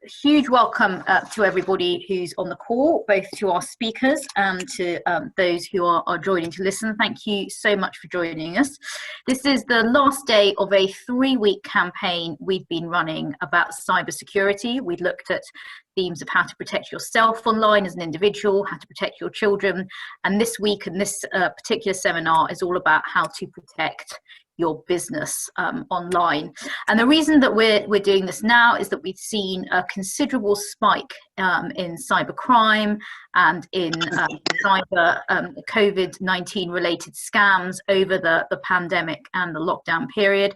huge welcome to everybody who's on the call, both to our speakers and to those who are joining to listen. Thank you so much for joining us. This is the last day of a 3-week campaign we've been running about cybersecurity. We looked at themes of how to protect yourself online as an individual, how to protect your children, and this week and this particular seminar is all about how to protect your business online. And the reason that we're doing this now is that we've seen a considerable spike in cybercrime and in cyber COVID-19 related scams over the pandemic and the lockdown period.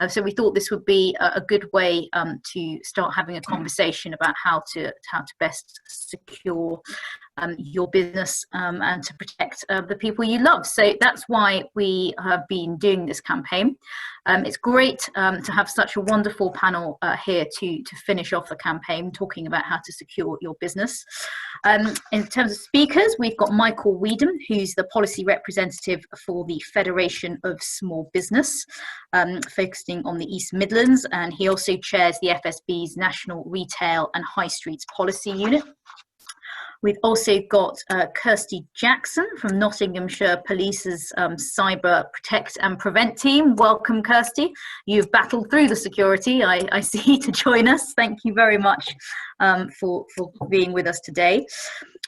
So we thought this would be a good way to start having a conversation about how to best secure your business and to protect the people you love. So that's why we have been doing this campaign. It's great to have such a wonderful panel here to finish off the campaign, talking about how to secure your business. In terms of speakers, we've got Michael Weedon, who's the policy representative for the Federation of Small Business, focusing on the East Midlands, and he also chairs the FSB's National Retail and High Streets Policy Unit. We've also got Kirsty Jackson from Nottinghamshire Police's Cyber Protect and Prevent team. Welcome, Kirsty. You've battled through the security, I see, to join us. Thank you very much for being with us today.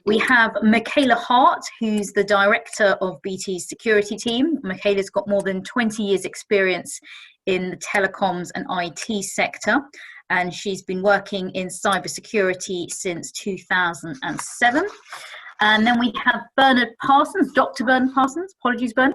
We have Michala Hart, who's the director of BT's security team. Michala's got more than 20 years experience in the telecoms and IT sector, and she's been working in cybersecurity since 2007. And then we have Bernard Parsons, Dr. Bernard Parsons, apologies Bernard,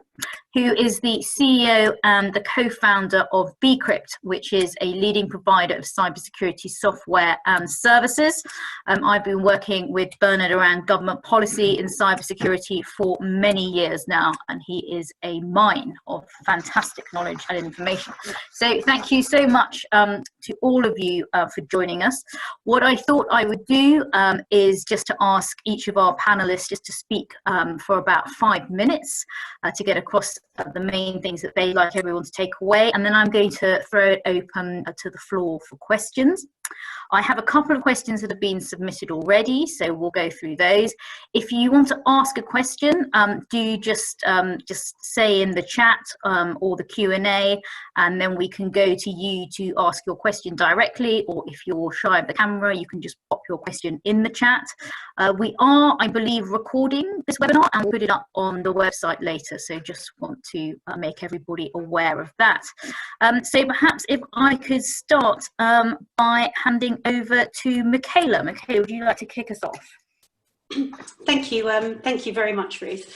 who is the CEO and the co-founder of Bcrypt, which is a leading provider of cybersecurity software and services. I've been working with Bernard around government policy in cybersecurity for many years now, and he is a mine of fantastic knowledge and information. So thank you so much to all of you for joining us. What I thought I would do is just to ask each of our panelists just to speak for about 5 minutes to get across the main things that they'd like everyone to take away, and then I'm going to throw it open to the floor for questions. I have a couple of questions that have been submitted already, so we'll go through those. If you want to ask a question, do just say in the chat or the Q&A, and then we can go to you to ask your question directly, or if you're shy of the camera, you can just pop your question in the chat. We are, I believe, recording this webinar and we'll put it up on the website later, so just want to make everybody aware of that. So perhaps if I could start by handing over to Michala. Michala, would you like to kick us off? Thank you very much, Ruth.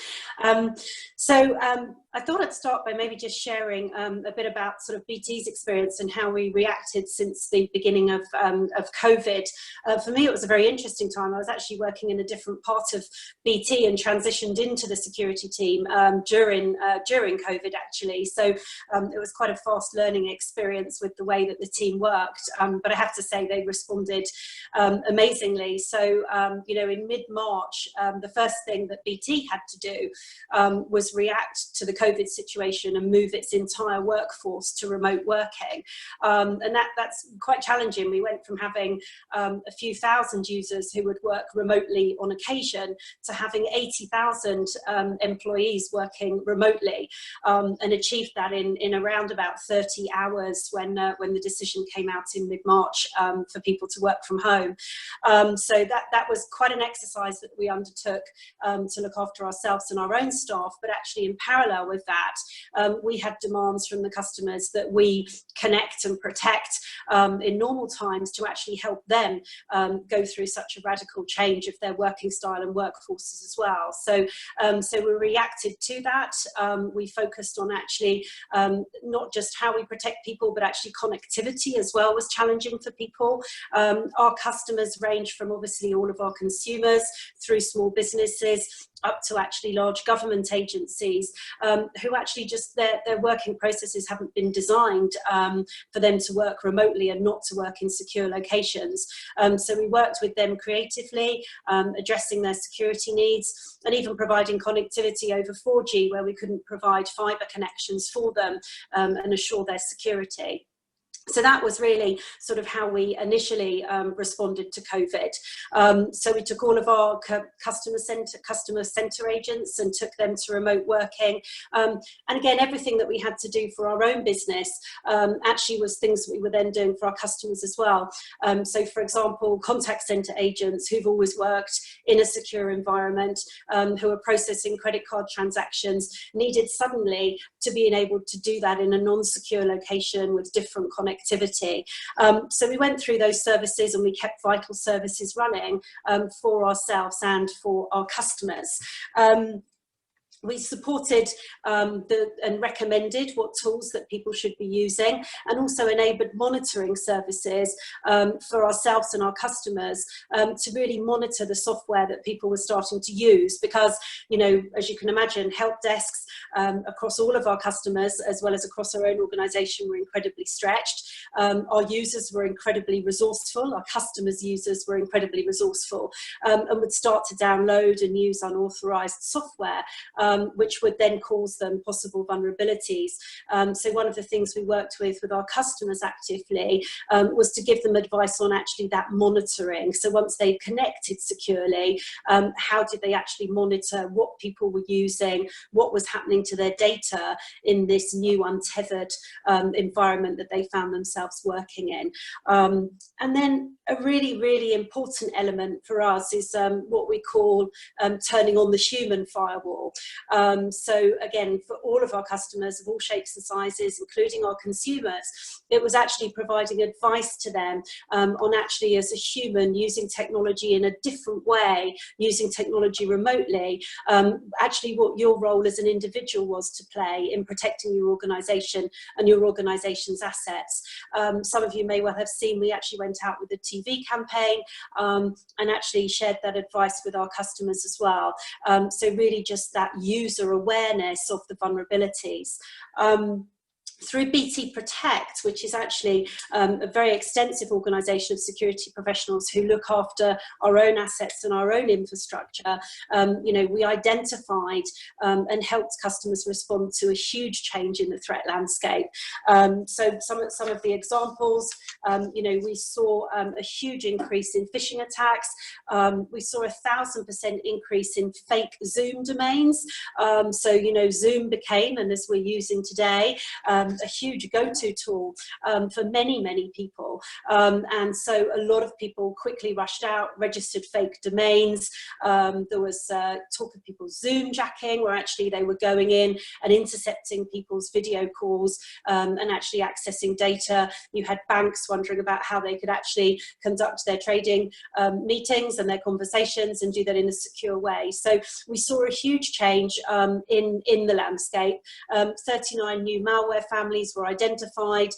I thought I'd start by maybe just sharing a bit about sort of BT's experience and how we reacted since the beginning of COVID. For me, it was a very interesting time. I was actually working in a different part of BT and transitioned into the security team during COVID, actually. So it was quite a fast learning experience with the way that the team worked. But I have to say they responded amazingly. So, in mid-March, the first thing that BT had to do was react to the COVID situation and move its entire workforce to remote working. And that's quite challenging. We went from having a few thousand users who would work remotely on occasion to having 80,000 employees working remotely, and achieved that in around about 30 hours when the decision came out in mid-March for people to work from home. So that was quite an exercise that we undertook to look after ourselves and our own staff, but actually in parallel with that, we had demands from the customers that we connect and protect in normal times to actually help them go through such a radical change of their working style and workforces as well. So we reacted to that. We focused on actually not just how we protect people, but actually connectivity as well was challenging for people. Our customers range from obviously all of our consumers through small businesses up to actually large government agencies who actually just their working processes haven't been designed for them to work remotely and not to work in secure locations. So we worked with them creatively, addressing their security needs and even providing connectivity over 4G where we couldn't provide fibre connections for them and assure their security. So that was really sort of how we initially responded to COVID. So we took all of our customer center agents and took them to remote working. And again, everything that we had to do for our own business actually was things that we were then doing for our customers as well. So for example, contact center agents who've always worked in a secure environment, who are processing credit card transactions, needed suddenly to be able to do that in a non-secure location with different connectivity. So we went through those services and we kept vital services running for ourselves and for our customers. We supported and recommended what tools that people should be using, and also enabled monitoring services for ourselves and our customers to really monitor the software that people were starting to use, because, you know, as you can imagine, help desks across all of our customers as well as across our own organisation were incredibly stretched. Our users were incredibly resourceful, our customers' users were incredibly resourceful, and would start to download and use unauthorised software, which would then cause them possible vulnerabilities. So one of the things we worked with our customers actively was to give them advice on actually that monitoring. So once they connected securely, how did they actually monitor what people were using, what was happening to their data in this new untethered environment that they found themselves working in. And then a really, really important element for us is what we call turning on the human firewall. So again, for all of our customers of all shapes and sizes, including our consumers, it was actually providing advice to them on actually, as a human, using technology in a different way, using technology remotely, actually what your role as an individual was to play in protecting your organisation and your organisation's assets. Some of you may well have seen we actually went out with a TV campaign and actually shared that advice with our customers as well. So really just that user awareness of the vulnerabilities. Through BT Protect, which is actually a very extensive organisation of security professionals who look after our own assets and our own infrastructure, you know, we identified and helped customers respond to a huge change in the threat landscape. So some of the examples, you know, we saw a huge increase in phishing attacks. We saw 1,000% increase in fake Zoom domains. So, you know, Zoom became, and as we're using today, a huge go-to tool for many people, and so a lot of people quickly rushed out, registered fake domains. There was talk of people Zoom jacking, where actually they were going in and intercepting people's video calls and actually accessing data. You had banks wondering about how they could actually conduct their trading meetings and their conversations and do that in a secure way. So we saw a huge change in the landscape. 39 new malware families were identified,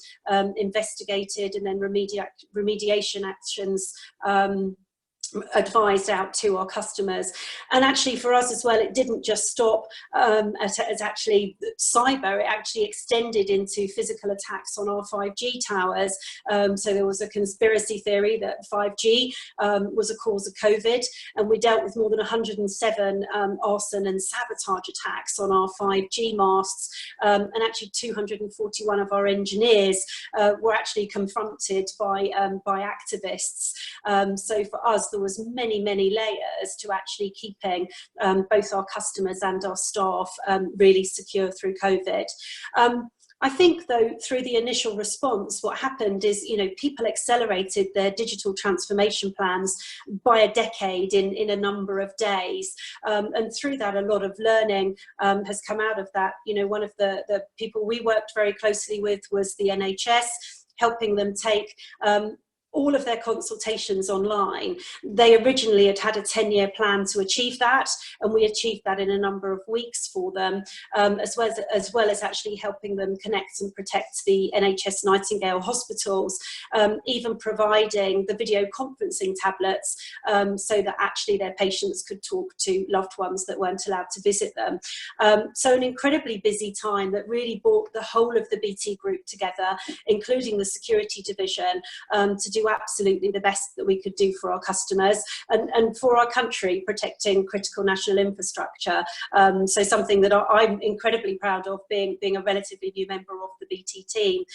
investigated, and then remediation actions advised out to our customers. And actually for us as well, it didn't just stop at actually cyber, it actually extended into physical attacks on our 5G towers. So there was a conspiracy theory that 5G was a cause of COVID, and we dealt with more than 107 arson and sabotage attacks on our 5G masts, and actually 241 of our engineers were actually confronted by activists. So for us, there was many layers to actually keeping both our customers and our staff really secure through COVID. I think, though, through the initial response, what happened is, you know, people accelerated their digital transformation plans by a decade in a number of days. And through that, a lot of learning has come out of that. You know, one of the people we worked very closely with was the NHS, helping them take all of their consultations online. They originally had a 10-year plan to achieve that, and we achieved that in a number of weeks for them, as well as actually helping them connect and protect the NHS Nightingale hospitals, even providing the video conferencing tablets so that actually their patients could talk to loved ones that weren't allowed to visit them. So an incredibly busy time that really brought the whole of the BT group together, including the security division, to do absolutely the best that we could do for our customers and for our country, protecting critical national infrastructure. So something that I'm incredibly proud of, being a relatively new member of the BT team.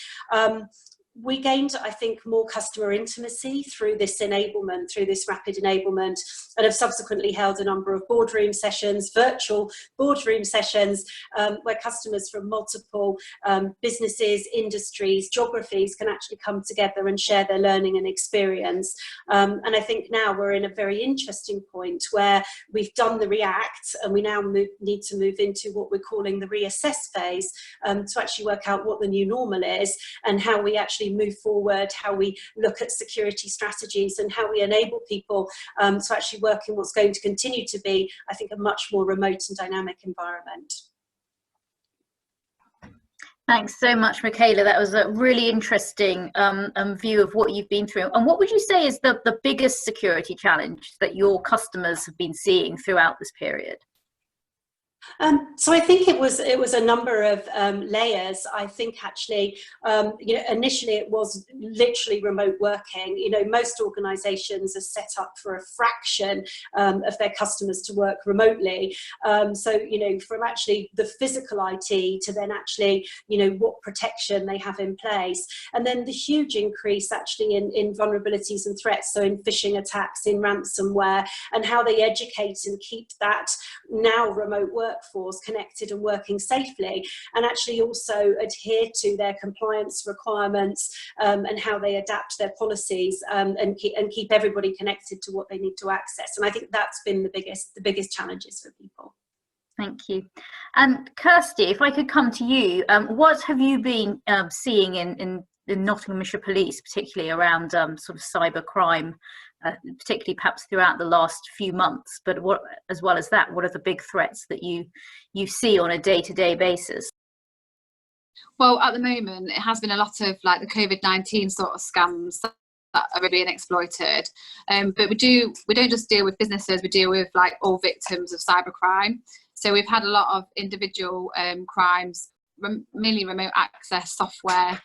we gained, I think, more customer intimacy through this enablement, through this rapid enablement, and have subsequently held a number of boardroom sessions, virtual boardroom sessions, where customers from multiple businesses, industries, geographies can actually come together and share their learning and experience. And I think now we're in a very interesting point where we've done the react, and we now need to move into what we're calling the reassess phase, to actually work out what the new normal is and how we actually move forward, how we look at security strategies, and how we enable people to actually work in what's going to continue to be, I think, a much more remote and dynamic environment. Thanks so much, Michala. That was a really interesting view of what you've been through. And what would you say is the biggest security challenge that your customers have been seeing throughout this period? So I think it was a number of layers. I think actually, initially it was literally remote working. Most organisations are set up for a fraction of their customers to work remotely. So from actually the physical IT to then actually what protection they have in place, and then the huge increase actually in vulnerabilities and threats. So in phishing attacks, in ransomware, and how they educate and keep that now remote workforce connected and working safely, and actually also adhere to their compliance requirements, and how they adapt their policies, and keep everybody connected to what they need to access. And I think that's been the biggest challenges for people. Thank you. And Kirsty, if I could come to you, what have you been seeing in Nottinghamshire Police, particularly around sort of cyber crime, particularly perhaps throughout the last few months, but as well as that, what are the big threats that you see on a day-to-day basis? Well, at the moment, it has been a lot of like the COVID-19 sort of scams that are really being exploited. But we don't just deal with businesses, we deal with like all victims of cybercrime. So we've had a lot of individual crimes, mainly remote access software,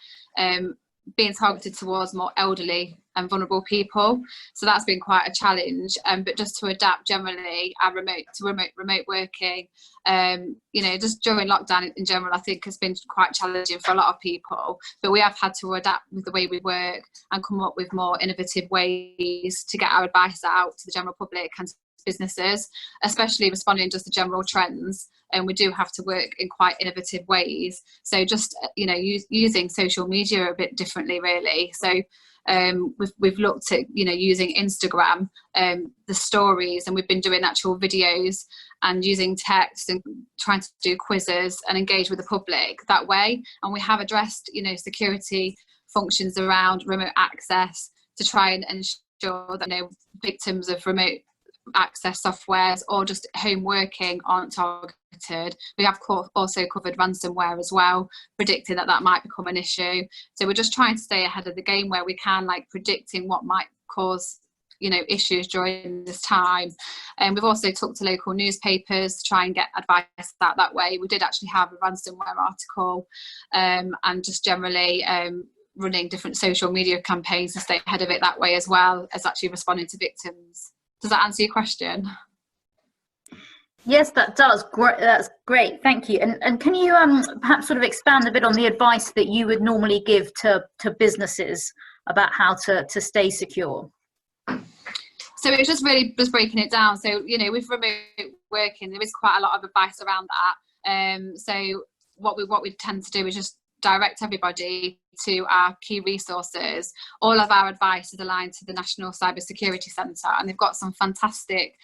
being targeted towards more elderly and vulnerable people. So that's been quite a challenge. But just to adapt generally our remote working, just during lockdown in general, I think has been quite challenging for a lot of people. But we have had to adapt with the way we work and come up with more innovative ways to get our advice out to the general public and to businesses, especially responding just to general trends. And we do have to work in quite innovative ways. So just, using social media a bit differently, really. So we've looked at, using Instagram, the stories, and we've been doing actual videos and using text and trying to do quizzes and engage with the public that way. And we have addressed, security functions around remote access to try and ensure that, victims of remote access softwares or just home working aren't targeted. We have also covered ransomware as well, predicting that might become an issue. So we're just trying to stay ahead of the game where we can, like predicting what might cause issues during this time. And we've also talked to local newspapers to try and get advice out that way. We did actually have a ransomware article, and just generally running different social media campaigns to stay ahead of it that way, as well as actually responding to victims. Does that answer your question? Yes, that does. That's great. Thank you. And can you perhaps sort of expand a bit on the advice that you would normally give to businesses about how to stay secure? So it's just really just breaking it down. So, with remote working, there is quite a lot of advice around that. So what we tend to do is just direct everybody to our key resources. All of our advice is aligned to the National Cybersecurity Centre, and they've got some fantastic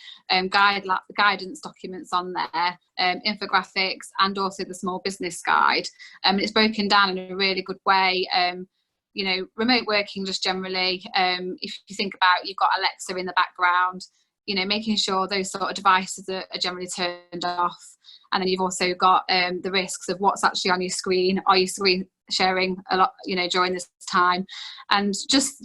guidance documents on there, infographics, and also the Small Business Guide. It's broken down in a really good way. Remote working just generally, if you think about, you've got Alexa in the background, making sure those sort of devices are generally turned off. And then you've also got the risks of what's actually on your screen. Are you screen sharing a lot, during this time? And just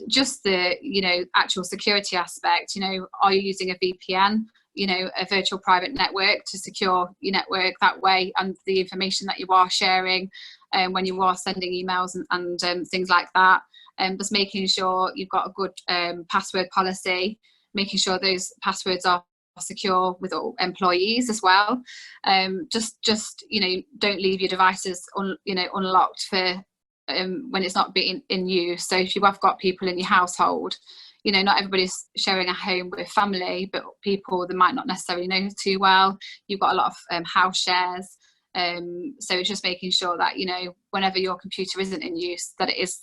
the, actual security aspect, are you using a VPN, a virtual private network, to secure your network that way, and the information that you are sharing when you are sending emails and things like that. Just making sure you've got a good password policy, making sure those passwords are secure with all employees as well. Just don't leave your devices unlocked for when it's not being in use. So if you have got people in your household, you know, not everybody's sharing a home with family, but people they might not necessarily know too well. You've got a lot of house shares. So it's just making sure that, you know, whenever your computer isn't in use, that it is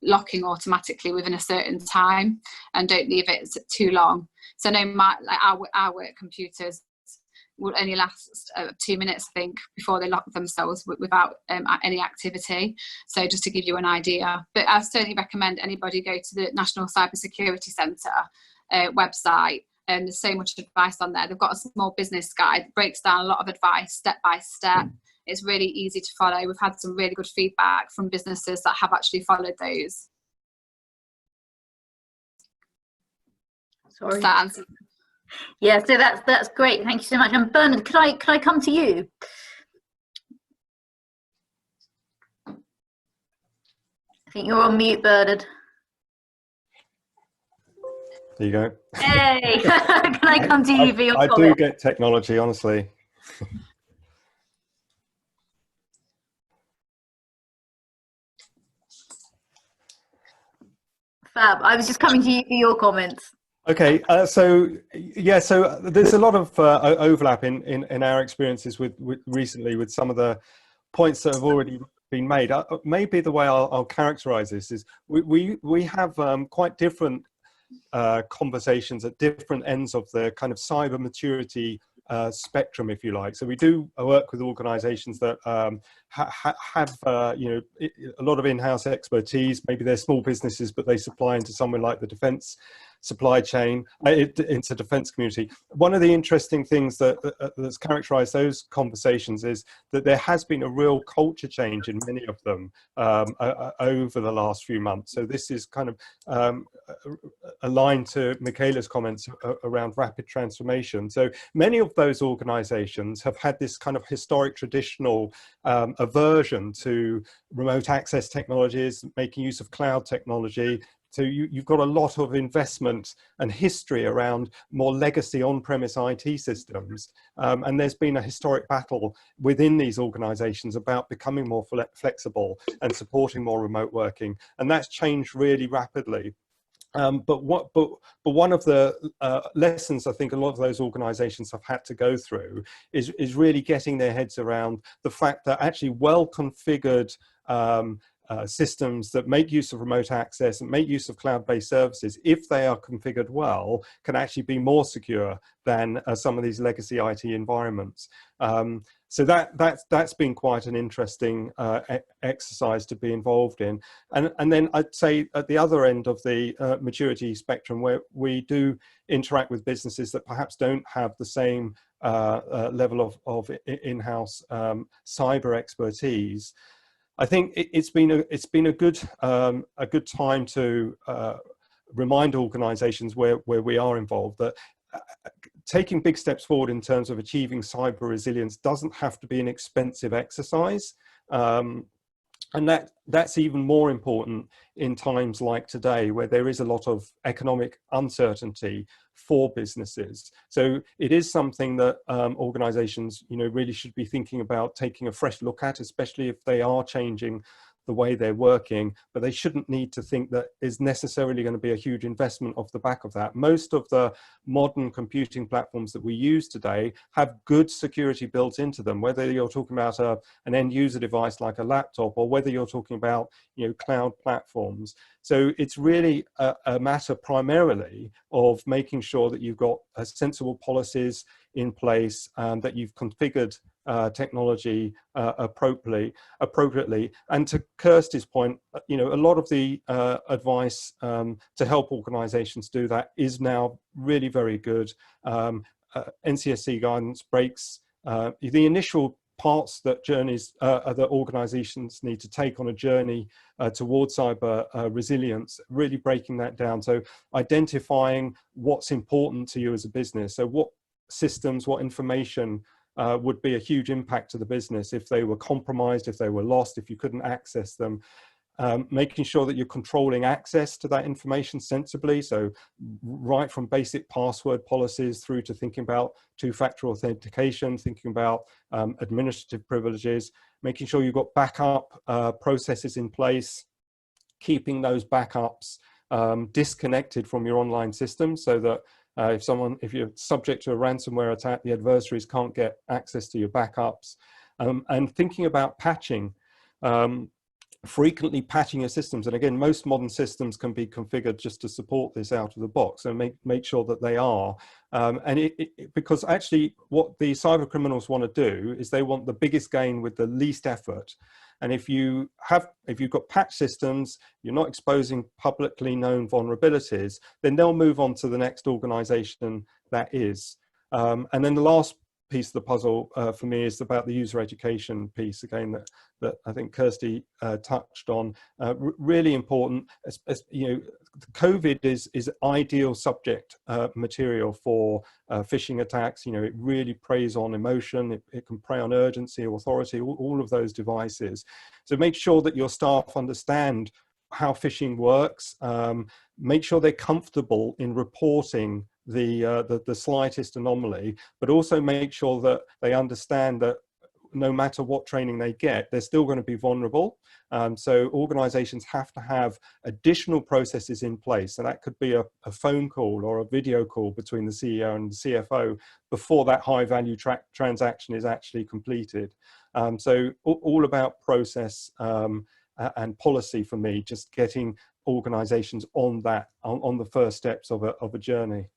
locking automatically within a certain time, and don't leave it too long. So no, our work computers will only last 2 minutes, I think, before they lock themselves without any activity. So just to give you an idea. But I certainly recommend anybody go to the National Cybersecurity Centre website. And there's so much advice on there. They've got a small business guide that breaks down a lot of advice step by step. It's really easy to follow. We've had some really good feedback from businesses that have actually followed those. Sorry. That yeah, so that's great. Thank you so much. And Bernard, could I come to you? I think you're on mute, Bernard. There you go. Hey, can I come to you for your comment? I do get technology, honestly. Fab. I was just coming to you for your comments. Okay, so there's a lot of overlap in our experiences with recently with some of the points that have already been made. Maybe the way I'll characterize this is we have quite different conversations at different ends of the kind of cyber maturity spectrum, if you like. So we do work with organizations that have you know, a lot of in-house expertise. Maybe they're small businesses, but they supply into somewhere like the defense supply chain, into defense community. One of the interesting things that's characterized those conversations is that there has been a real culture change in many of them over the last few months. So this is kind of aligned to Michala's comments around rapid transformation. So many of those organizations have had this kind of historic traditional aversion to remote access technologies, making use of cloud technology. So you've got a lot of investment and history around more legacy on-premise IT systems. And there's been a historic battle within these organizations about becoming more flexible and supporting more remote working. And that's changed really rapidly. But one of the lessons I think a lot of those organizations have had to go through is really getting their heads around the fact that actually well-configured systems that make use of remote access and make use of cloud-based services, if they are configured well, can actually be more secure than some of these legacy IT environments. So that's been quite an interesting exercise to be involved in. And then I'd say at the other end of the maturity spectrum, where we do interact with businesses that perhaps don't have the same level of in-house cyber expertise, I think it's been a good time to remind organisations where we are involved that taking big steps forward in terms of achieving cyber resilience doesn't have to be an expensive exercise. And that's even more important in times like today, where there is a lot of economic uncertainty for businesses. So it is something that organizations, you know, really should be thinking about taking a fresh look at, especially if they are changing the way they're working, but they shouldn't need to think that is necessarily going to be a huge investment off the back of that. Most of the modern computing platforms that we use today have good security built into them, whether you're talking about an end user device like a laptop, or whether you're talking about, you know, cloud platforms. So it's really a matter primarily of making sure that you've got sensible policies in place, that you've configured technology appropriately. And to Kirsty's point, you know, a lot of the advice to help organizations do that is now really very good. NCSC guidance breaks the initial parts that that organizations need to take on a journey towards cyber resilience, really breaking that down. So identifying what's important to you as a business. So what systems, what information would be a huge impact to the business if they were compromised, if they were lost, if you couldn't access them. making sure that you're controlling access to that information sensibly. So right from basic password policies through to thinking about two-factor authentication, thinking about administrative privileges, making sure you've got backup processes in place, keeping those backups disconnected from your online system so that if you're subject to a ransomware attack, the adversaries can't get access to your backups. And thinking about patching, frequently patching your systems. And again, most modern systems can be configured just to support this out of the box, and make sure that they are. Because actually what the cyber criminals want to do is they want the biggest gain with the least effort. And if you've got patch systems, you're not exposing publicly known vulnerabilities, then they'll move on to the next organization that is. And then the last piece of the puzzle for me is about the user education piece, again, that I think Kirsty touched on. Really important. As you know, COVID is ideal subject material for phishing attacks. You know, it really preys on emotion. It can prey on urgency, authority, all of those devices. So make sure that your staff understand how phishing works. Make sure they're comfortable in reporting the slightest anomaly, but also make sure that they understand that no matter what training they get, they're still going to be vulnerable. So organizations have to have additional processes in place. And that could be a phone call or a video call between the CEO and the CFO before that high value transaction is actually completed. So all about process and policy for me, just getting organizations on the first steps of a journey.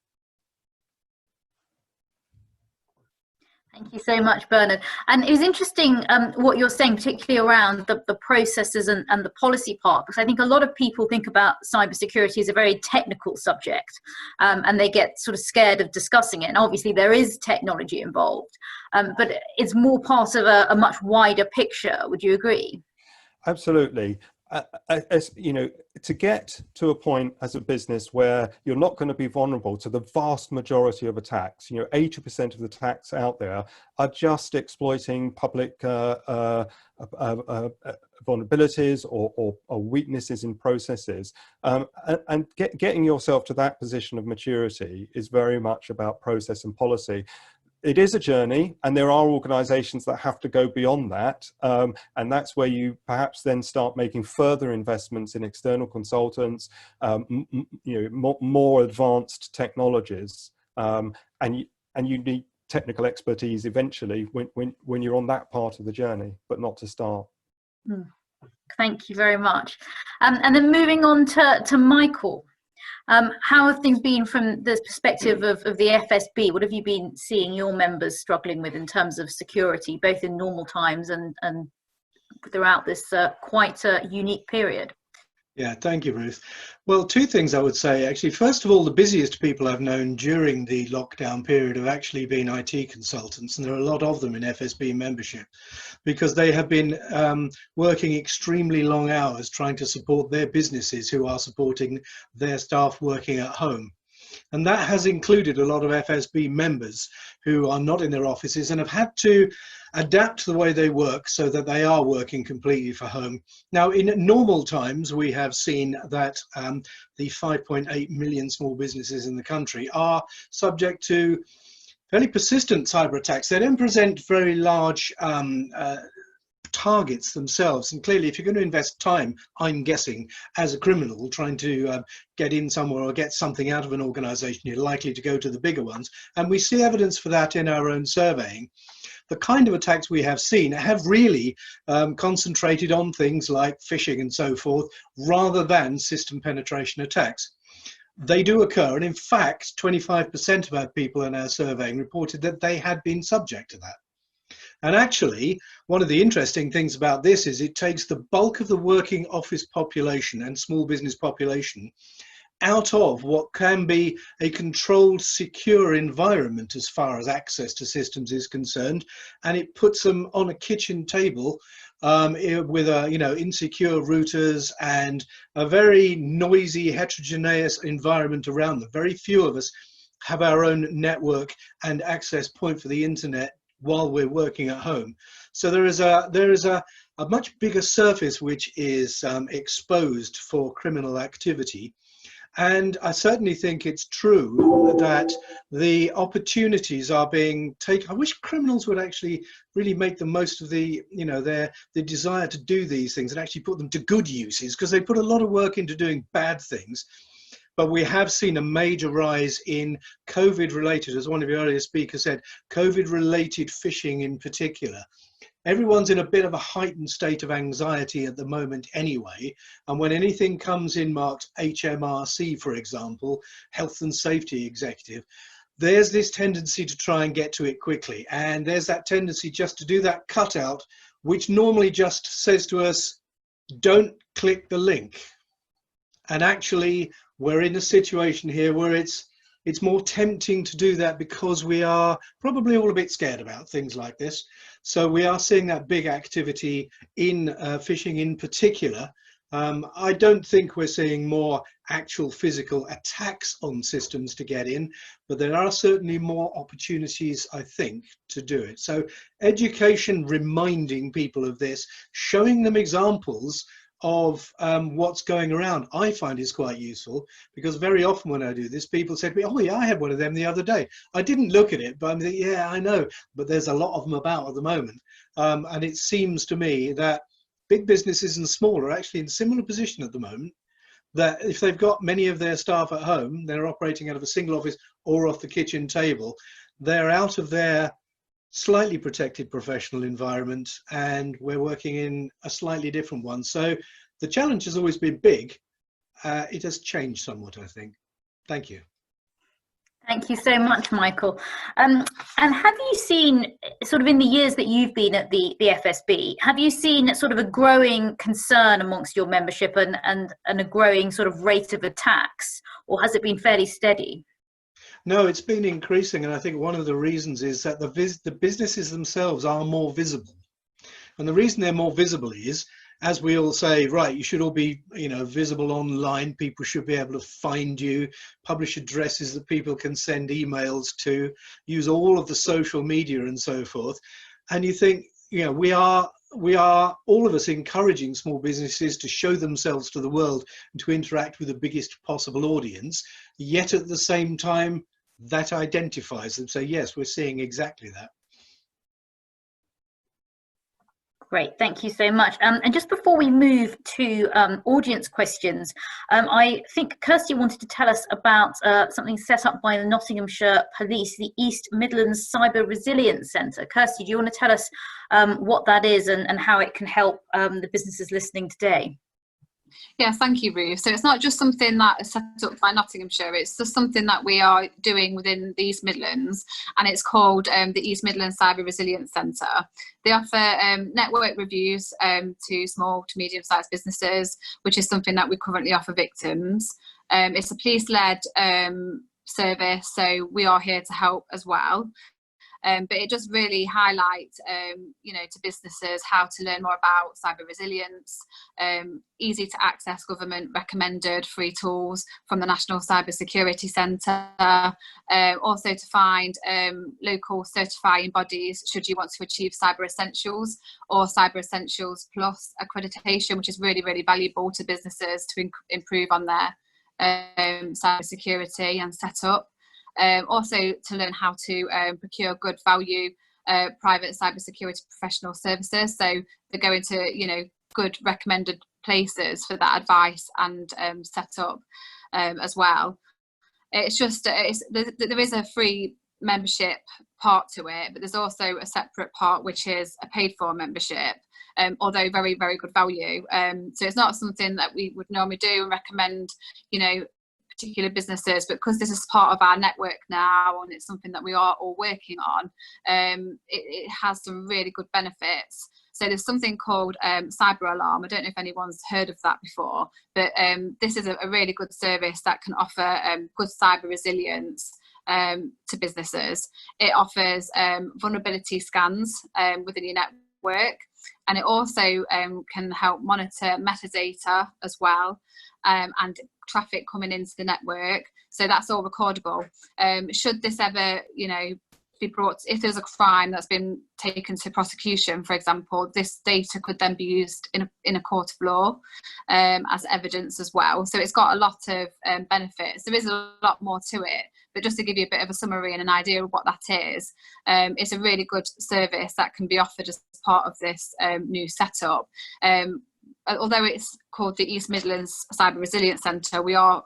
Thank you so much, Bernard. And it was interesting what you're saying, particularly around the processes and the policy part, because I think a lot of people think about cybersecurity as a very technical subject, and they get sort of scared of discussing it. And obviously there is technology involved, but it's more part of a much wider picture. Would you agree? Absolutely. As you know, to get to a point as a business where you're not going to be vulnerable to the vast majority of attacks, 80% of the attacks out there are just exploiting public vulnerabilities or weaknesses in processes, and getting yourself to that position of maturity is very much about process and policy. It is a journey, and there are organizations that have to go beyond that. And that's where you perhaps then start making further investments in external consultants, more advanced technologies. And you need technical expertise eventually when you're on that part of the journey, but not to start. Thank you very much. And then moving on to Michael. How have things been from the perspective of the FSB? What have you been seeing your members struggling with in terms of security, both in normal times and throughout this quite unique period? Yeah, thank you, Ruth. Well, two things I would say, actually. First of all, the busiest people I've known during the lockdown period have actually been IT consultants, and there are a lot of them in FSB membership, because they have been working extremely long hours trying to support their businesses who are supporting their staff working at home. And that has included a lot of FSB members who are not in their offices and have had to adapt the way they work so that they are working completely from home. Now, in normal times, we have seen that the 5.8 million small businesses in the country are subject to fairly persistent cyber attacks. They don't present very large targets themselves, and clearly if you're going to invest time, I'm guessing, as a criminal trying to get in somewhere or get something out of an organization, you're likely to go to the bigger ones, and we see evidence for that in our own surveying. The kind of attacks we have seen have really concentrated on things like phishing and so forth, rather than system penetration attacks. They do occur, and in fact 25% of our people in our surveying reported that they had been subject to that. And actually, one of the interesting things about this is it takes the bulk of the working office population and small business population out of what can be a controlled, secure environment as far as access to systems is concerned, and it puts them on a kitchen table with insecure routers and a very noisy, heterogeneous environment around them. Very few of us have our own network and access point for the internet while we're working at home. So there is a a much bigger surface which is exposed for criminal activity. And I certainly think it's true that the opportunities are being taken. I wish criminals would actually really make the most of the desire to do these things and actually put them to good uses, because they put a lot of work into doing bad things. But we have seen a major rise in COVID-related, as one of your earlier speakers said, COVID-related phishing in particular. Everyone's in a bit of a heightened state of anxiety at the moment anyway, and when anything comes in marked HMRC, for example, Health and Safety Executive, there's this tendency to try and get to it quickly, and there's that tendency just to do that cutout, which normally just says to us, don't click the link. And actually, we're in a situation here where it's more tempting to do that because we are probably all a bit scared about things like this. So we are seeing that big activity in phishing in particular. I don't think we're seeing more actual physical attacks on systems to get in, but there are certainly more opportunities, I think, to do it. So education, reminding people of this, showing them examples of what's going around, I find is quite useful, because very often when I do this, people say to me, oh yeah, I had one of them the other day. I didn't look at it, but I'm thinking, yeah, I know, but there's a lot of them about at the moment. And it seems to me that big businesses and small are actually in a similar position at the moment, that if they've got many of their staff at home, they're operating out of a single office or off the kitchen table, they're out of their slightly protected professional environment, and we're working in a slightly different one. So the challenge has always been big. It has changed somewhat, I think. Thank you. Thank you so much, Michael. And have you seen, sort of in the years that you've been at the FSB, have you seen sort of a growing concern amongst your membership and a growing sort of rate of attacks, or has it been fairly steady? No, it's been increasing, and I think one of the reasons is that the businesses themselves are more visible. And the reason they're more visible is, as we all say, right, you should all be, visible online. People should be able to find you, publish addresses that people can send emails to, use all of the social media and so forth. And you think, we are all of us encouraging small businesses to show themselves to the world and to interact with the biggest possible audience, yet at the same time, that identifies them. So yes, we're seeing exactly that. Great, thank you so much. And just before we move to audience questions, I think Kirsty wanted to tell us about something set up by the Nottinghamshire Police, the East Midlands Cyber Resilience Centre. Kirsty, do you want to tell us what that is and how it can help the businesses listening today? Yeah, thank you, Ruth. So it's not just something that is set up by Nottinghamshire, it's just something that we are doing within the East Midlands, and it's called the East Midlands Cyber Resilience Centre. They offer network reviews to small to medium-sized businesses, which is something that we currently offer victims. It's a police-led service, so we are here to help as well. But it just really highlights, to businesses how to learn more about cyber resilience, easy to access government recommended free tools from the National Cyber Security Centre, also to find local certifying bodies should you want to achieve Cyber Essentials or Cyber Essentials Plus accreditation, which is really, really valuable to businesses to improve on their cyber security and setup. Also to learn how to procure good value private cybersecurity professional services, so they go into good recommended places for that advice and setup as well. It's just there is a free membership part to it, but there's also a separate part which is a paid for membership, although very, very good value. So it's not something that we would normally do and recommend particular businesses, but because this is part of our network now and it's something that we are all working on, it has some really good benefits. So there's something called Cyber Alarm. I don't know if anyone's heard of that before, but this is a really good service that can offer good cyber resilience to businesses. It offers vulnerability scans within your network, and it also can help monitor metadata as well, and traffic coming into the network. So that's all recordable. Should this ever, be brought, if there's a crime that's been taken to prosecution, for example, this data could then be used in a court of law as evidence as well. So it's got a lot of benefits. There is a lot more to it, but just to give you a bit of a summary and an idea of what that is, it's a really good service that can be offered as part of this new setup. Although it's called the East Midlands Cyber Resilience Centre, we are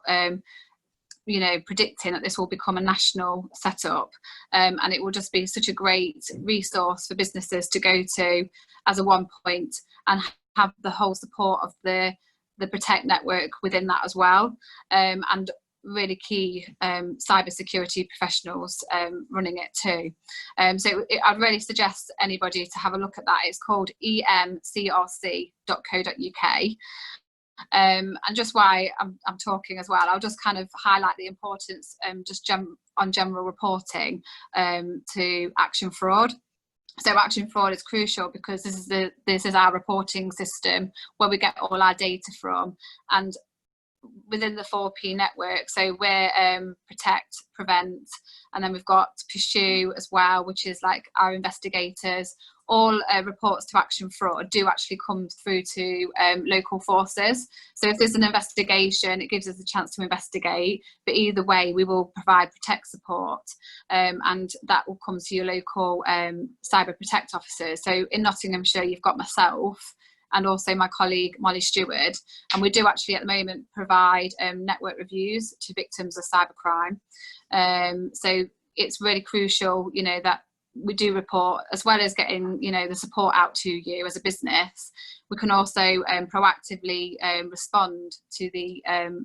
predicting that this will become a national setup, and it will just be such a great resource for businesses to go to as a one point and have the whole support of the Protect network within that as well, and really key cybersecurity professionals running it too. So I'd really suggest anybody to have a look at that. It's called emcrc.co.uk. And just why I'm talking as well, I'll just kind of highlight the importance on general reporting to action fraud. So action fraud is crucial because this is our reporting system where we get all our data from, and within the 4P network, so we're protect, prevent, and then we've got pursue as well, which is like our investigators. All reports to action fraud do actually come through to local forces. So if there's an investigation, it gives us a chance to investigate, but either way we will provide protect support, and that will come to your local cyber protect officers. So in Nottinghamshire you've got myself and also my colleague Molly Stewart, and we do actually at the moment provide network reviews to victims of cybercrime. So it's really crucial, that we do report, as well as getting the support out to you as a business. We can also proactively respond to the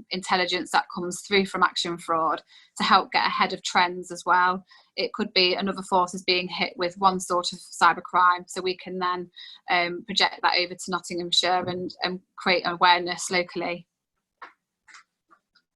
intelligence that comes through from action fraud to help get ahead of trends as well. It could be another force is being hit with one sort of cybercrime, so we can then project that over to Nottinghamshire and create awareness locally.